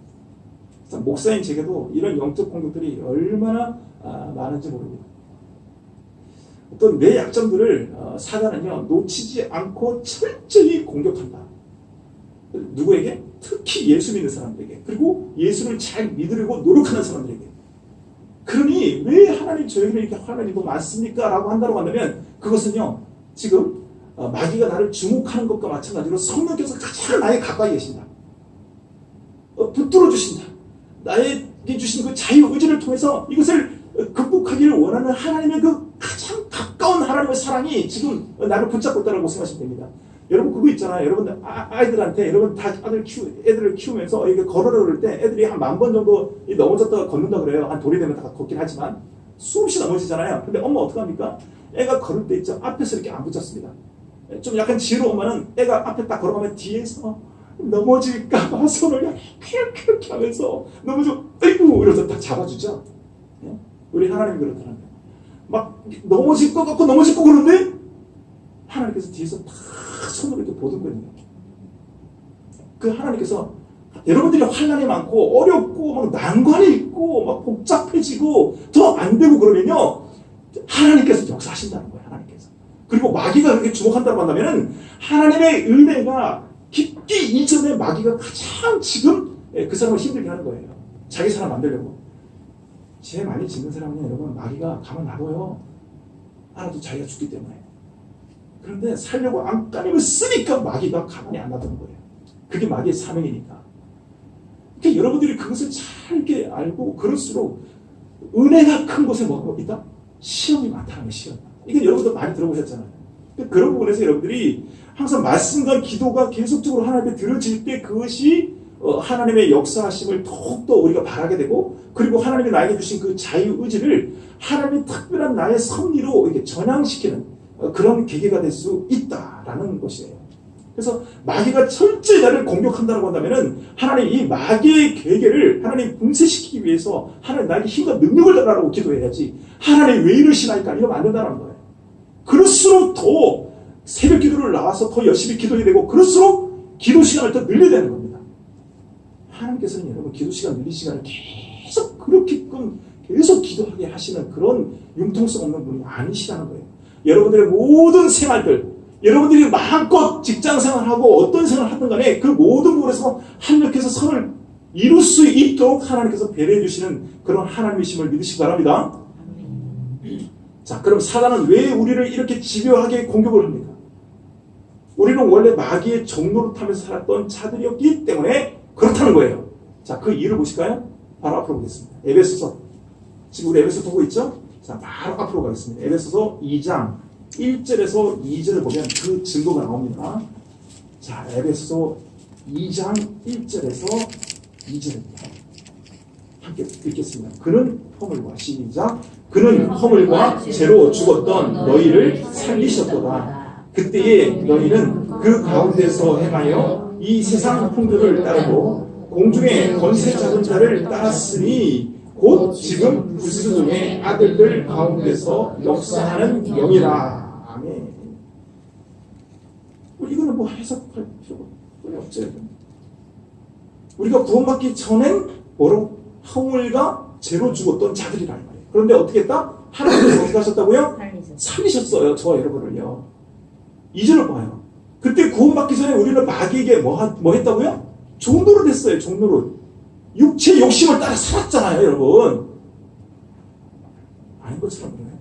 S1: 그래서 목사인 제게도 이런 영적 공격들이 얼마나 많은지 모릅니다. 어떤 내 약점들을 사단은요 놓치지 않고 철저히 공격한다. 누구에게? 특히 예수 믿는 사람들에게 그리고 예수를 잘 믿으려고 노력하는 사람들에게. 그러니 왜 하나님 저에게는 이렇게 화난이 더 많습니까? 라고 한다고 한다면 그것은요 지금 마귀가 나를 주목하는 것과 마찬가지로 성령께서 가장 나에 가까이 계신다. 붙들어 주신다. 나에게 주신 그 자유의지를 통해서 이것을 극복하기를 원하는 하나님의 그 가장 가까운 하나님의 사랑이 지금 나를 붙잡고 있다고 생각하시면 됩니다. 여러분 그거 있잖아요. 여러분들 아이들한테 여러분 다 애들을 키우면서 이게 걸으려 그럴 때 애들이 한 10,000번 정도 넘어졌다가 걷는다 그래요. 한 돌이 되면 다 걷긴 하지만 수없이 넘어지잖아요. 근데 엄마 어떡합니까? 애가 걸을 때 있죠. 앞에서 이렇게 안 붙잡습니다. 좀 약간 지혜로운 엄마는 애가 앞에 딱 걸어가면 뒤에서 넘어질까봐 손을 이렇게 하면서 넘어져 아이고 이러면서 딱 잡아주죠. 우리 하나님 그렇더라고요. 막 넘어질 것 같고 넘어질 것 그런데 하나님께서 뒤에서 탁 손으로 이렇게 보듬거든요. 그 하나님께서 여러분들이 환난이 많고 어렵고 막 난관이 있고 막 복잡해지고 더 안 되고 그러면요 하나님께서 역사하신다는 거예요. 하나님께서. 그리고 마귀가 그렇게 주목한다고 한다면은 하나님의 은혜가 깊기 이전에 마귀가 가장 지금 그 사람을 힘들게 하는 거예요. 자기 사람 만들려고. 죄 많이 짓는 사람은 여러분 마귀가 가만 놔둬요. 알아도 자기가 죽기 때문에. 그런데 살려고 안간힘을 쓰니까 마귀가 가만히 안 놔두는 거예요. 그게 마귀의 사명이니까. 그러니까 여러분들이 그것을 잘 이렇게 알고 그럴수록 은혜가 큰 곳에 뭐가 있다? 시험이 많다는 거예요. 시험. 이건 여러분들 많이 들어보셨잖아요. 그러니까 그런 부분에서 여러분들이 항상 말씀과 기도가 계속적으로 하나님께 들어질 때 그것이 하나님의 역사하심을 더욱더 우리가 바라게 되고 그리고 하나님이 나에게 주신 그 자유의지를 하나님의 특별한 나의 섭리로 이렇게 전향시키는 그런 계기가 될 수 있다라는 것이에요. 그래서 마귀가 철저히 나를 공격한다고 한다면은 하나님 이 마귀의 계계를 하나님 분쇄시키기 위해서 하나님 나에게 힘과 능력을 달라고 기도해야지 하나님 왜 이러시나니까 이러면 안 된다는 거예요. 그럴수록 더 새벽 기도를 나와서 더 열심히 기도해야 되고 그럴수록 기도 시간을 더 늘려야 되는 겁니다. 하나님께서는 여러분 기도 시간 늘릴 시간을 계속 그렇게끔 계속 기도하게 하시는 그런 융통성 없는 분이 아니시라는 거예요. 여러분들의 모든 생활들 여러분들이 마음껏 직장생활하고 어떤 생활을 하든 간에 그 모든 부분에서 합력해서 선을 이룰 수 있도록 하나님께서 배려해 주시는 그런 하나님이심을 믿으시기 바랍니다. 자, 그럼 사단은 왜 우리를 이렇게 집요하게 공격을 합니까? 우리는 원래 마귀의 종노릇하면서 살았던 자들이었기 때문에 그렇다는 거예요. 자, 그 이유를 보실까요? 바로 앞으로 보겠습니다. 에베소서. 지금 우리 에베소 보고 있죠? 자, 바로 앞으로 가겠습니다. 에베소서 2장 1절에서 2절을 보면 그 증거가 나옵니다. 자, 에베소 2장 1절에서 2절입니다. 함께 읽겠습니다. 그는 허물과 시작. 그는 허물과 죄로 죽었던 너희를 살리셨도다. 그때에 너희는 그 가운데서 행하여 이 세상 풍조를 따르고 공중의 권세 잡은 자를 따랐으니 곧 지금 불순종의 아들들 가운데서 역사하는 영이라. 아멘. 이거는 뭐 해석할 필요가 거의 없죠. 우리가 구원받기 전엔 뭐로 허물과 죄로 죽었던 자들이라는 말이에요. 그런데 어떻게 했다? 하나님께서 어떻게 하셨다고요? 살리셨어요. 저와 여러분을요. 2절을 봐요. 그때 구원받기 전에 우리는 마귀에게 뭐 했다고요? 종노릇 했어요. 종노릇. 육체 욕심을 따라 살았잖아요, 여러분. 아닌 것처럼 그래요.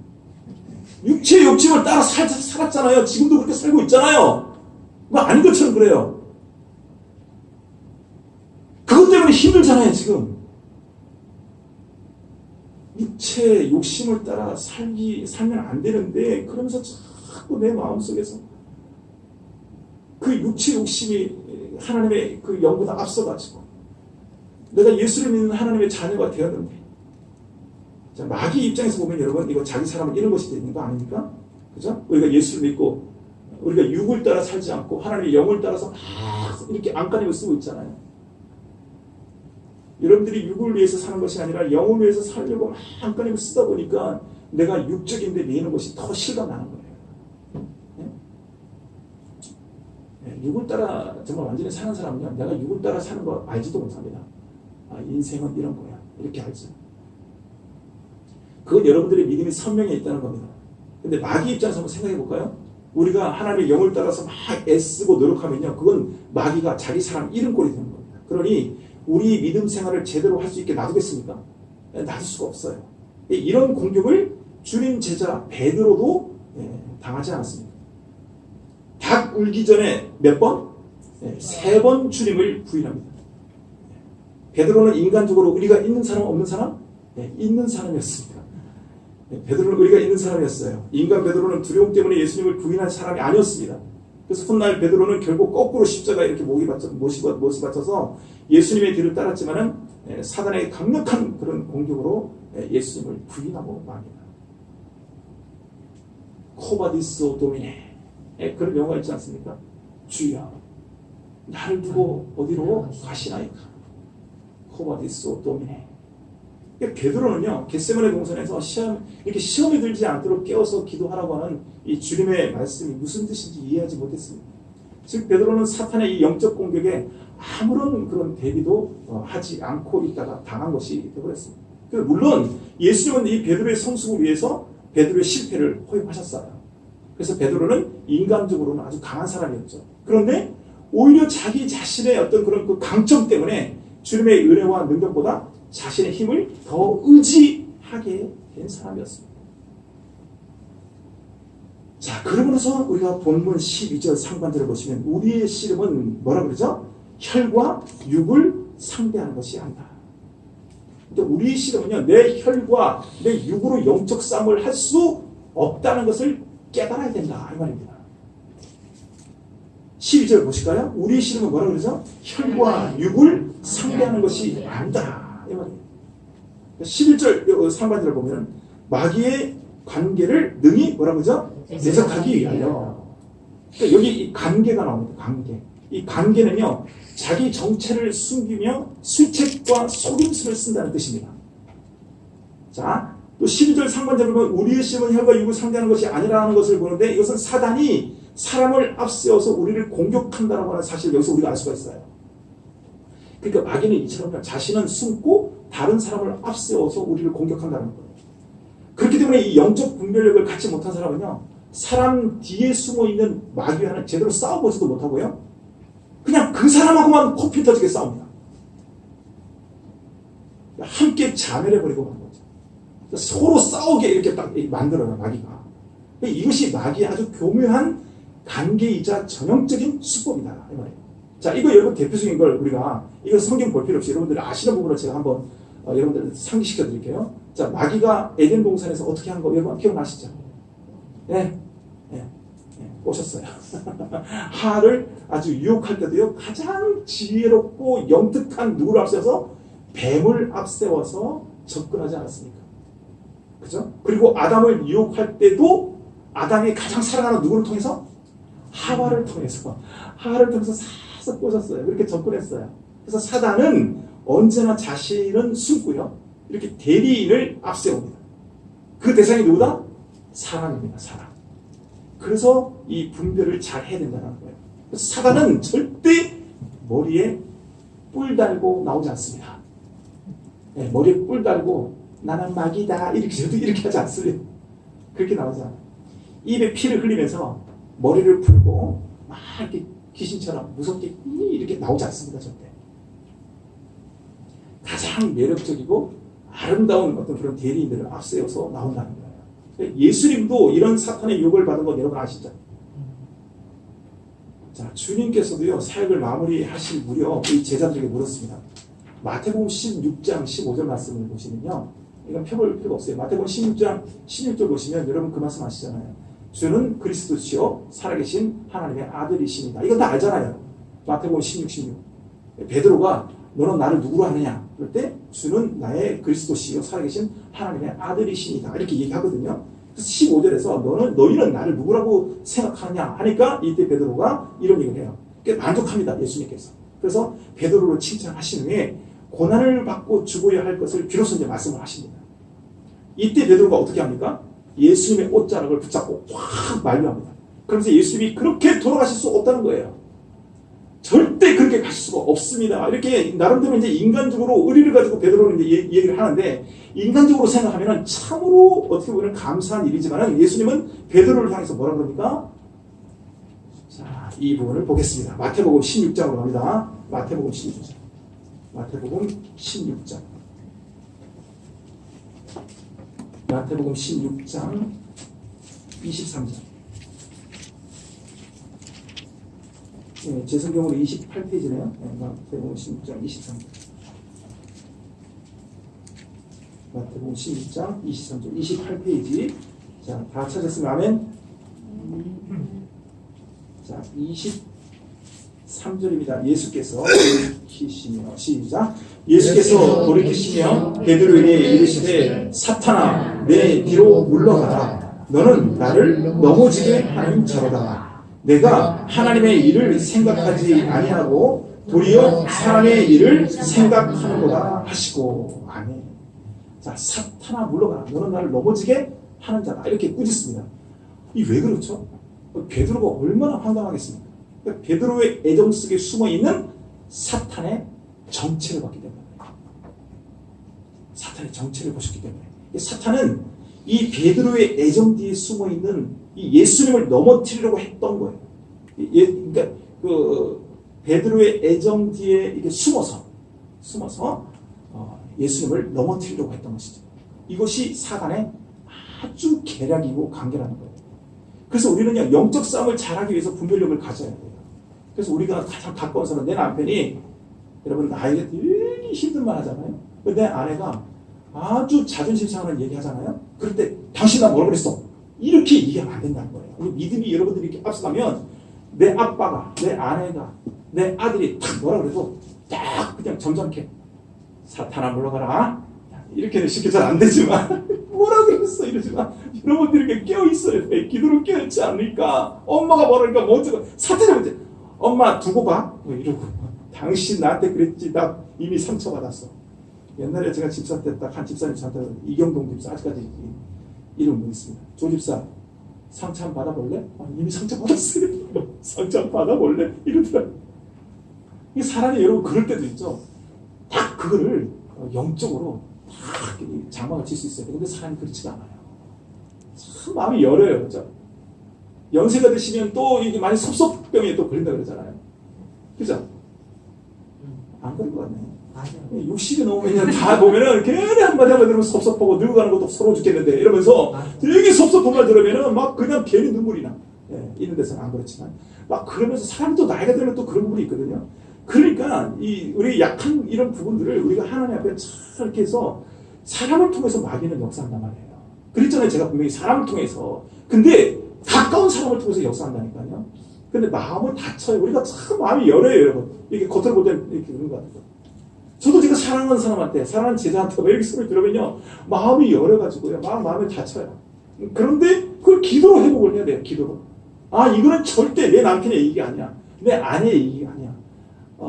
S1: 육체 욕심을 따라 살았잖아요. 지금도 그렇게 살고 있잖아요. 그거 아닌 것처럼 그래요. 그것 때문에 힘들잖아요, 지금. 육체 욕심을 따라 살면 안 되는데, 그러면서 자꾸 내 마음속에서 그 육체 욕심이 하나님의 그 영보다 앞서가지고 내가 예수를 믿는 하나님의 자녀가 되었는데, 자, 마귀 입장에서 보면 여러분 이거 자기 사람을 잃은 것이 되는 거 아닙니까? 그죠? 우리가 예수를 믿고 우리가 육을 따라 살지 않고 하나님의 영을 따라서 막 이렇게 안간힘을 쓰고 있잖아요. 여러분들이 육을 위해서 사는 것이 아니라 영을 위해서 살려고 막 안간힘을 쓰다 보니까 내가 육적인 데 매이는 것이 더 실감나는 거예요. 육을 따라 정말 완전히 사는 사람은요, 내가 육을 따라 사는 거 알지도 못합니다. 인생은 이런 거야. 이렇게 알죠. 그건 여러분들의 믿음이 선명해 있다는 겁니다. 근데 마귀 입장에서 한번 생각해 볼까요? 우리가 하나님의 영을 따라서 막 애쓰고 노력하면요, 그건 마귀가 자기 사람 잃은 꼴이 되는 겁니다. 그러니 우리 믿음 생활을 제대로 할 수 있게 놔두겠습니까? 놔둘 수가 없어요. 이런 공격을 주님 제자 베드로도 당하지 않았습니다. 닭 울기 전에 몇 번? 3번 주님을 부인합니다. 베드로는 인간적으로 의리가 있는 사람 없는 사람? 있는 사람이었습니다. 베드로는 의리가 있는 사람이었어요. 인간 베드로는 두려움 때문에 예수님을 부인한 사람이 아니었습니다. 그래서 훗날 베드로는 결국 거꾸로 십자가에 이렇게 못이 받쳐서 예수님의 뒤를 따랐지만은 사단의 강력한 그런 공격으로 예수님을 부인하고 맙니다. 코바디스 도미네, 그런 영화가 있지 않습니까? 주여, 나를 두고 어디로 가시나이까? 코바디스 도미네. 베드로는요, 겟세마네 동산에서 이렇게 시험에 들지 않도록 깨워서 기도하라고 하는 이 주님의 말씀이 무슨 뜻인지 이해하지 못했습니다. 즉 베드로는 사탄의 이 영적 공격에 아무런 그런 대비도 하지 않고 있다가 당한 것이 되어버렸습니다. 물론 예수님은 이 베드로의 성숙을 위해서 베드로의 실패를 허용하셨어요. 그래서 베드로는 인간적으로는 아주 강한 사람이었죠. 그런데 오히려 자기 자신의 어떤 그런 그 강점 때문에 주님의 은혜와 능력보다 자신의 힘을 더 의지하게 된 사람이었습니다. 자, 그러면서 우리가 본문 12절 상반절을 보시면 우리의 씨름은 뭐라 그러죠? 혈과 육을 상대하는 것이 아니다. 그러니까 우리의 씨름은요, 내 혈과 내 육으로 영적 싸움을 할 수 없다는 것을 깨달아야 된다, 이 말입니다. 12절 보실까요? 우리의 씨름은 뭐라 그러죠? 혈과 육을 상대하는 것이 아니다, 이 말이에요. 11절 상반절을 보면 마귀의 관계를 능히 뭐라 그러죠? 대적하기 위하여. 그러니까 여기 이 관계가 나옵니다. 관계. 이 관계는요, 자기 정체를 숨기며 술책과 속임수를 쓴다는 뜻입니다. 자, 또 12절 상반절을 보면 우리의 씨름은 혈과 육을 상대하는 것이 아니라는 것을 보는데, 이것은 사단이 사람을 앞세워서 우리를 공격한다는 하는 사실을 여기서 우리가 알 수가 있어요. 그러니까 마귀는 이처럼 자신은 숨고 다른 사람을 앞세워서 우리를 공격한다는 거예요. 그렇기 때문에 이 영적 분별력을 갖지 못한 사람은요, 사람 뒤에 숨어있는 마귀와는 제대로 싸워보지도 못하고요, 그냥 그 사람하고만 코피 터지게 싸웁니다. 함께 자멸해버리고 하는 거죠. 서로 싸우게 이렇게 딱 만들어요, 마귀가. 이것이 마귀의 아주 교묘한 관계이자 전형적인 수법이다, 이 말이에요. 자, 이거 여러분 대표적인 걸 우리가, 이거 성경 볼 필요 없이 여러분들 아시는 부분을 제가 한번 여러분들 상기시켜 드릴게요. 자, 마귀가 에덴 동산에서 어떻게 한 거 여러분 기억나시죠? 네. 오셨어요. 하를 아주 유혹할 때도요, 가장 지혜롭고 영특한 누구를 앞세워서? 뱀을 앞세워서 접근하지 않았습니까? 그죠? 그리고 아담을 유혹할 때도 아담이 가장 사랑하는 누구를 통해서? 하와를 통해서 싹 꼬셨어요. 그렇게 접근했어요. 그래서 사단은 언제나 자신은 숨고요, 이렇게 대리인을 앞세웁니다. 그 대상이 누구다? 사람입니다. 사람. 그래서 이 분별을 잘 해야 된다는 거예요. 그래서 사단은 절대 머리에 뿔 달고 나오지 않습니다. 네, 머리에 뿔 달고 나는 마귀다 이렇게 하지 않습니다. 그렇게 나오지 않아요. 입에 피를 흘리면서 머리를 풀고 막 이렇게 귀신처럼 무섭게 이렇게 나오지 않습니다. 절대. 가장 매력적이고 아름다운 어떤 그런 대리인들을 앞세워서 나온다는 거예요. 예수님도 이런 사탄의 유혹을 받은 건 여러분 아시죠? 자, 주님께서도요, 사역을 마무리하실 무렵 이 제자들에게 물었습니다. 마태복음 16장 15절 말씀을 보시면요, 이건 펴볼 필요가 없어요. 마태복음 16장 16절 보시면 여러분 그 말씀 아시잖아요. 주는 그리스도시요 살아계신 하나님의 아들이십니다. 이건 다 알잖아요. 마태복음 16. 베드로가 너는 나를 누구로 하느냐? 그럴 때 주는 나의 그리스도시요 살아계신 하나님의 아들이십니다. 이렇게 얘기하거든요. 그래서 15절에서 너희는 나를 누구라고 생각하느냐 하니까 이때 베드로가 이런 얘기를 해요. 만족합니다. 예수님께서. 그래서 베드로를 칭찬하신 후에 고난을 받고 죽어야 할 것을 비로소 이제 말씀을 하십니다. 이때 베드로가 어떻게 합니까? 예수님의 옷자락을 붙잡고 확 만류합니다. 그러면서 예수님이 그렇게 돌아가실 수 없다는 거예요. 절대 그렇게 가실 수가 없습니다. 이렇게 나름대로 이제 인간적으로 의리를 가지고 베드로는 이제 얘기를 하는데, 인간적으로 생각하면은 참으로 어떻게 보면 감사한 일이지만은 예수님은 베드로를 향해서 뭐라 그럽니까? 자, 이 부분을 보겠습니다. 마태복음 16장으로 갑니다. 마태복음 16장. 마태복음 16장. 마태복음 16장 23절. 네, 제 성경으로 28페이지네요. 네, 마태복음 16장 23절. 마태복음 16장 23절, 28페이지. 자, 다 찾았으면 아멘. 자, 23절입니다. 예수께서 돌이키시며, 시작. 예수께서 돌이키시며 베드로에게 이르시되 사탄아 내 뒤로 물러가라. 너는 나를 넘어지게 하는 자로다. 내가 하나님의 일을 생각하지 아니하고 도리어 사람의 일을 생각하는도다 하시고. 아멘. 자, 사탄아 물러가라. 너는 나를 넘어지게 하는 자다. 이렇게 꾸짖습니다. 이 왜 그렇죠? 베드로가 얼마나 황당하겠습니까? 베드로의 애정 속에 숨어있는 사탄의 정체를 봤기 때문에, 사탄의 정체를 보셨기 때문에, 사탄은 이 베드로의 애정 뒤에 숨어있는 이 예수님을 넘어뜨리려고 했던 거예요. 그러니까 그 베드로의 애정 뒤에 이렇게 숨어서 예수님을 넘어뜨리려고 했던 것이죠. 이것이 사단의 아주 계략이고 간계라는 거예요. 그래서 우리는요, 영적 싸움을 잘하기 위해서 분별력을 가져야 돼요. 그래서 우리가 가장 가까운 사람, 내 남편이, 여러분 나에게 되게 힘든 말 하잖아요. 내 아내가 아주 자존심 상하는 얘기 하잖아요. 그럴 때 당신 나 뭐라 그랬어? 이렇게 얘기하면 안 된다는 거예요. 믿음이 여러분들이 이렇게 앞서가면 내 아빠가, 내 아내가, 내 아들이 딱 뭐라 그래도 딱 그냥 점잖게 사탄아 물러가라. 이렇게는 쉽게 잘 안 되지만 뭐라 그랬어 이러지만 여러분들이 이렇게 깨어있어야 돼. 기도로 깨어있지 않으니까 엄마가 뭐라니까 먼저 사탄이 먼저 엄마 두고 봐 뭐 이러고, 당신 나한테 그랬지 나 이미 상처받았어. 옛날에 제가 집사 때 딱 한 집사님 저한테, 이경동 집사, 아직까지 이름 못 있습니다. 조 집사 상처 한번 받아볼래? 이미 상처받았어요. 상처 한번 받아볼래? 이러더라고요. 이 사람이 여러분 그럴 때도 있죠. 딱 그거를 영적으로 딱 장막을 칠 수 있어요. 근데 사람이 그렇지가 않아요. 참 마음이 열어요. 그렇죠? 연세가 드시면 또 이게 많이 섭섭병에 또 걸린다 그러잖아요. 그죠? 안 그럴 것 같네요. 60이 넘으면 다 보면은 괜히 한마디 들으면 섭섭하고 늙어가는 것도 서러워 죽겠는데 이러면서 되게 섭섭한 말 들으면은 막 그냥 괜히 눈물이 나. 예, 있는 데서는 안 그렇지만 막 그러면서 사람이 또 나이가 들면 또 그런 부분이 있거든요. 그러니까 이 우리 약한 이런 부분들을 우리가 하나님 앞에 잘 이렇게 해서 사람을 통해서 막이는 역사한단 말이에요. 그랬잖아요. 제가 분명히 사람을 통해서. 근데 가까운 사람을 통해서 역사한다니까요. 근데 마음을 닫혀요. 우리가 참 마음이 열어요, 여러분. 이게 겉으로 볼 때는 이렇게 그런 것 같아요. 저도 제가 사랑하는 사람한테, 사랑하는 제자한테 이렇게 소리 들으면요, 마음이 열어가지고요, 마음을 닫혀요. 그런데 그걸 기도로 회복을 해야 돼요, 기도로. 아, 이거는 절대 내 남편의 얘기가 아니야. 내 아내의 얘기가 아니야.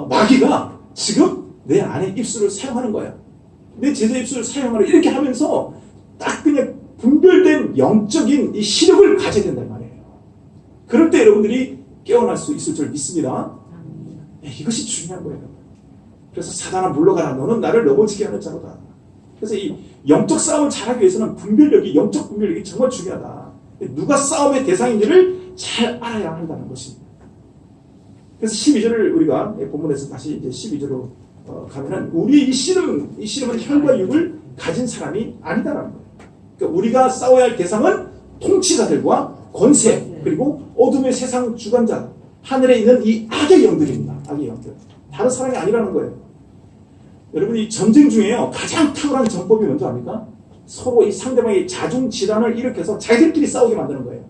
S1: 마귀가 지금 내 아내 입술을 사용하는 거야. 내 제자 입술을 사용하라. 이렇게 하면서 딱 그냥 분별된 영적인 이 시력을 가져야 된단 말이에요. 그럴 때 여러분들이 깨어날 수 있을 줄 믿습니다. 이것이 중요한 거예요. 그래서 사단아 물러가라. 너는 나를 넘어지게 하는 자로다. 그래서 이 영적 싸움을 잘하기 위해서는 분별력이, 영적 분별력이 정말 중요하다. 누가 싸움의 대상인지를 잘 알아야 한다는 것입니다. 그래서 12절을 우리가 본문에서 다시 이제 12절로 가면은 우리 이 씨름은 혈과 육을 가진 사람이 아니다라는 거예요. 그러니까 우리가 싸워야 할 대상은 통치자들과 권세 그리고 어둠의 세상 주관자 하늘에 있는 이 악의 영들입니다. 악의 영들. 다른 사람이 아니라는 거예요. 여러분 이 전쟁 중에요 가장 탁월한 전법이 뭔지 압니까? 서로 이 상대방의 자중 질환을 일으켜서 자기들끼리 싸우게 만드는 거예요.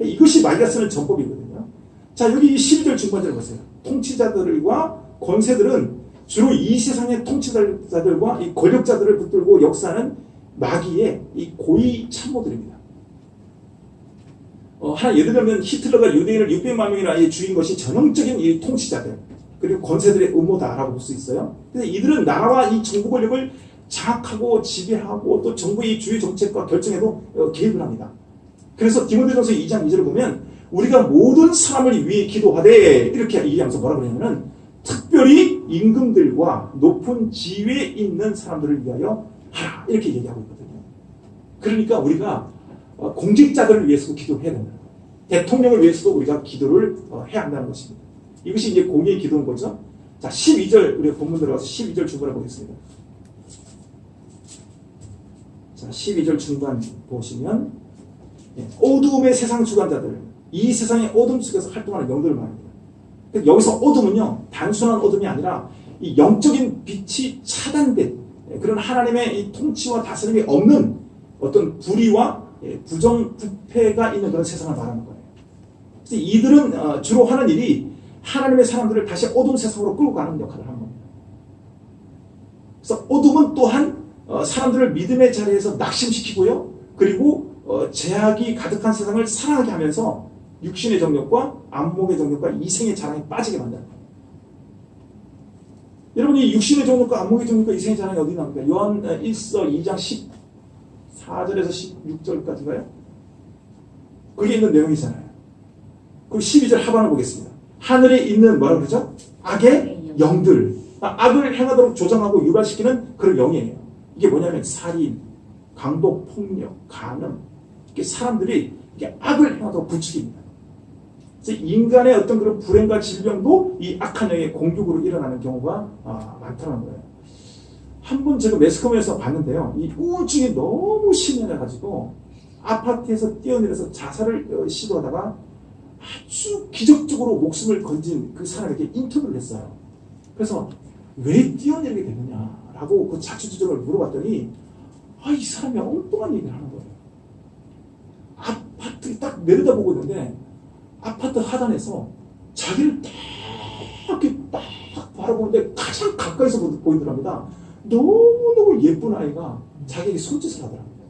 S1: 이것이 마귀가 쓰는 전법이거든요. 자 여기 12절 중반절 보세요. 통치자들과 권세들은 주로 이 세상의 통치자들과 이 권력자들을 붙들고 역사하는 마귀의 이 고위 참모들입니다. 하나 예를 들면 히틀러가 유대인을 600만 명이나 주인 것이 전형적인 이 통치자들 그리고 권세들의 음모다라고 볼 수 있어요. 근데 이들은 나라와 이 정부 권력을 장악하고 지배하고 또 정부의 주요 정책과 결정에도 개입을 합니다. 그래서 디모데전서 2장 2절을 보면 우리가 모든 사람을 위해 기도하되 이렇게 얘기하면서 뭐라고 그러냐면은 특별히 임금들과 높은 지위에 있는 사람들을 위하여 하라 이렇게 얘기하고 있거든요. 그러니까 우리가 공직자들을 위해서도 기도해야 된다. 대통령을 위해서도 우리가 기도를 해야 한다는 것입니다. 이것이 이제 공의의 기도인 거죠. 자 12절 우리가 본문 들어가서 12절 중반을 보겠습니다. 자 12절 중반 보시면 어둠의 세상 주관자들 이 세상의 어둠 속에서 활동하는 영들을 말합니다. 여기서 어둠은요 단순한 어둠이 아니라 이 영적인 빛이 차단된 그런 하나님의 이 통치와 다스림이 없는 어떤 불의와 부정부패가 있는 그런 세상을 말하는 거예요. 그래서 이들은 주로 하는 일이 하나님의 사람들을 다시 어두운 세상으로 끌고 가는 역할을 하는 겁니다. 그래서 어둠은 또한 사람들을 믿음의 자리에서 낙심시키고요. 그리고 죄악이 가득한 세상을 사랑하게 하면서 육신의 정욕과 안목의 정욕과 이생의 자랑에 빠지게 만드는 거예요. 여러분 이 육신의 정욕과 안목의 정욕과 이생의 자랑이 어디 나옵니까? 요한 1서 2장 14절에서 16절까지인가요? 거기에 있는 내용이잖아요. 그 12절 하반을 보겠습니다. 하늘에 있는 뭐라고 그러죠? 악의 영들. 악을 행하도록 조장하고 유발시키는 그런 영이에요. 이게 뭐냐면 살인, 강도, 폭력, 간음. 이렇게 사람들이 이렇게 악을 행하도록 부추깁니다. 그래서 인간의 어떤 그런 불행과 질병도 이 악한 영의 공격으로 일어나는 경우가 많다는 거예요. 한 번 제가 매스컴에서 봤는데요. 이 우울증이 너무 심해가지고 아파트에서 뛰어내려서 자살을 시도하다가 아주 기적적으로 목숨을 건진 그 사람에게 인터뷰를 했어요. 그래서 왜 뛰어내리게 되느냐라고 그 자초지종을 물어봤더니 이 사람이 엉뚱한 얘기를 하는 거예요. 아파트 딱 내려다보고 있는데 아파트 하단에서 자기를 딱 이렇게 딱 바라보는데 가장 가까이서 보이더랍니다. 너무너무 예쁜 아이가 자기에게 손짓을 하더랍니다.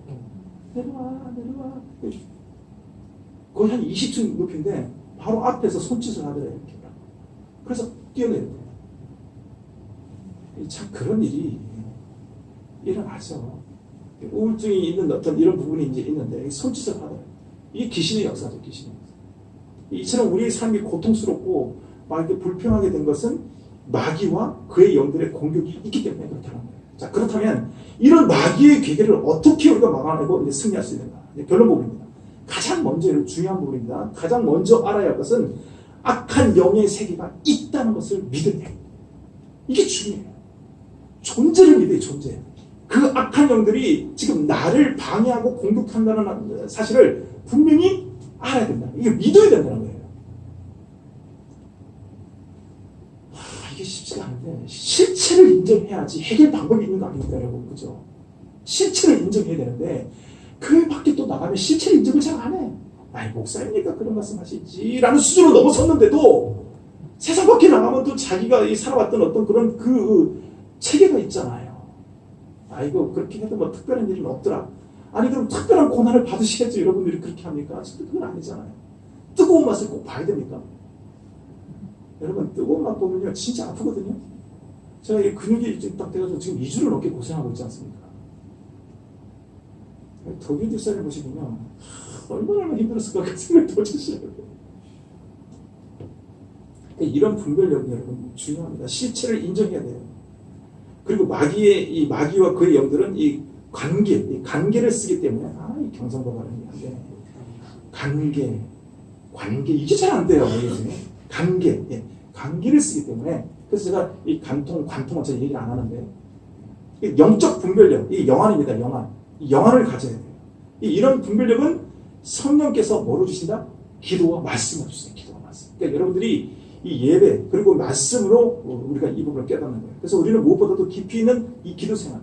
S1: 내려와. 거의 한 20층 높이인데 바로 앞에서 손짓을 하더래요. 그래서 뛰어내렸대요. 참 그런 일이 일어나죠. 우울증이 있는 어떤 이런 부분이 이제 있는데 손짓을 하더래요. 이게 귀신의 역사죠. 귀신의 역사. 이처럼 우리의 삶이 고통스럽고 막 이렇게 불평하게 된 것은 마귀와 그의 영들의 공격이 있기 때문에 그렇다는 거예요. 자, 그렇다면 이런 마귀의 괴계를 어떻게 우리가 막아내고 이제 승리할 수 있는가? 결론 부분입니다. 가장 먼저 중요한 부분입니다. 가장 먼저 알아야 할 것은 악한 영의 세계가 있다는 것을 믿어야 해요. 이게 중요해요. 존재를 믿어요. 존재. 그 악한 영들이 지금 나를 방해하고 공격한다는 사실을 분명히 알아야 된다. 이게 믿어야 된다는 거예요. 이게 쉽지가 않은데 실체를 인정해야지 해결 방법이 있는 거 아닙니까, 여러분? 그죠? 실체를 인정해야 되는데 교회 밖에 또 나가면 실체를 인정을 잘 안 해. 목사님이니까 그런 말씀 하시지 라는 수준을 넘어섰는데도 세상 밖에 나가면 또 자기가 살아왔던 어떤 그런 그 체계가 있잖아요. 이거 그렇게 해도 뭐 특별한 일은 없더라. 아니 그럼 특별한 고난을 받으셔야지 여러분들이 그렇게 합니까? 진짜 그건 아니잖아요. 뜨거운 맛을 꼭 봐야 됩니까? 여러분 뜨거운 맛 보면요 진짜 아프거든요. 제가 이 근육이 딱 돼가지고 지금 2주를 넘게 고생하고 있지 않습니까? 덕인 집사님 보시면요 얼마나 힘들었을까 그 생각이 도대체. 이런 분별력이 여러분 중요합니다. 실체를 인정해야 돼요. 그리고 마귀와 그의 영들은 이 관계를 쓰기 때문에 이 경성도 발음이 한데 관계, 관계 이게 잘 안 돼요. 관계, 관계를 쓰기 때문에 그래서 제가 이 관통은 제가 얘기를 안 하는데 이 영적 분별력, 이 영안입니다. 이 영안을 가져야 돼요. 이런 분별력은 성령께서 뭐로 주신다? 기도와 말씀으로 주세요. 기도와 말씀. 그러니까 여러분들이 이 예배 그리고 말씀으로 우리가 이 부분을 깨닫는 거예요. 그래서 우리는 무엇보다도 깊이 있는 이 기도 생활,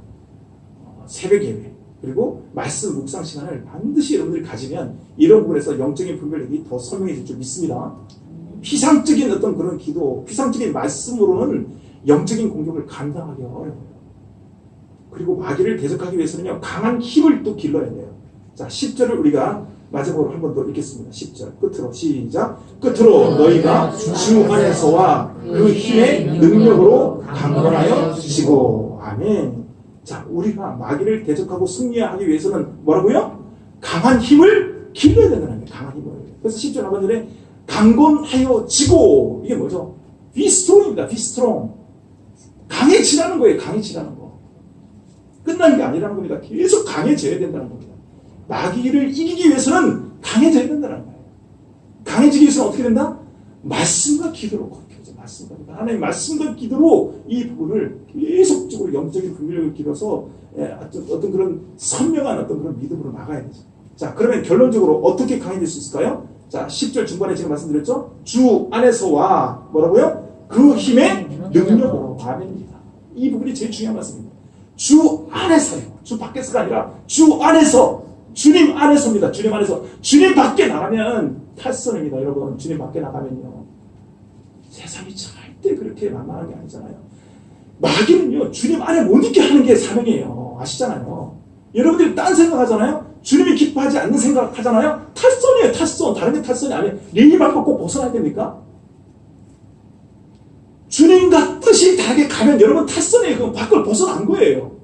S1: 새벽 예배 그리고 말씀 묵상 시간을 반드시 여러분들이 가지면 이런 부분에서 영적인 분별력이 더 선명해질 줄 믿습니다. 피상적인 어떤 그런 기도, 피상적인 말씀으로는 영적인 공격을 감당하기 어려워요. 그리고 마귀를 대적하기 위해서는요, 강한 힘을 또 길러야 돼요. 자, 10절을 우리가 마지막으로 한 번 더 읽겠습니다. 10절 끝으로 시작. 끝으로 너희가 주 안에서와 그 힘의 능력으로 강건하여 지고. 아멘. 자, 우리가 마귀를 대적하고 승리하기 위해서는 뭐라고요? 강한 힘을 길러야 된다는 거예요. 강한 힘을. 그래서 10절 하반절에 강건하여 지고. 이게 뭐죠? Be strong입니다. Be strong. 강해지라는 거예요. 강해지라는 거. 끝난 게 아니라는 겁니다. 계속 강해져야 된다는 겁니다. 마귀를 이기기 위해서는 강해져야 된다는 거예요. 강해지기 위해서는 어떻게 된다? 말씀과 기도로 거듭해져. 말씀과 기도. 하나님 말씀과 기도로 이 부분을 계속적으로 영적인 분별력을 길어서 어떤 그런 선명한 어떤 그런 믿음으로 나가야 되죠. 자, 그러면 결론적으로 어떻게 강해질 수 있을까요? 자, 10절 중반에 제가 말씀드렸죠? 주 안에서와 뭐라고요? 그 힘의 능력으로. 아멘입니다. 이 부분이 제일 중요한 말씀입니다. 주 안에서요. 주 밖에서가 아니라 주 안에서. 주님 안에서입니다. 주님 안에서. 주님 밖에 나가면 탈선입니다. 여러분, 주님 밖에 나가면요. 세상이 절대 그렇게 만만한 게 아니잖아요. 마귀는요, 주님 안에 못 있게 하는 게 사명이에요. 아시잖아요. 여러분들이 딴 생각하잖아요. 주님이 기뻐하지 않는 생각하잖아요. 탈선이에요. 탈선. 다른 게 탈선이 아니에요. 예의 밖을 꼭 벗어나야 됩니까? 주님과 뜻이 다르게 가면 여러분 탈선이에요. 그럼 밖을 벗어난 거예요.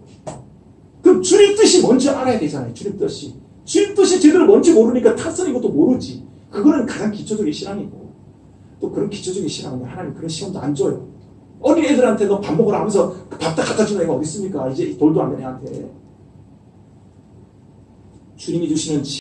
S1: 그럼 주님 뜻이 뭔지 알아야 되잖아요. 주님 뜻이. 주님 뜻이 제대로 뭔지 모르니까 탈선인 것도 모르지. 그거는 가장 기초적인 신앙이고. 또 그런 기초적인 신앙은 하나님 그런 시험도 안 줘요. 어린 애들한테 너 밥 먹으라 하면서 밥 다 갖다 주는 애가 어디 있습니까? 이제 돌도 안 되는 애한테. 주님이 주시는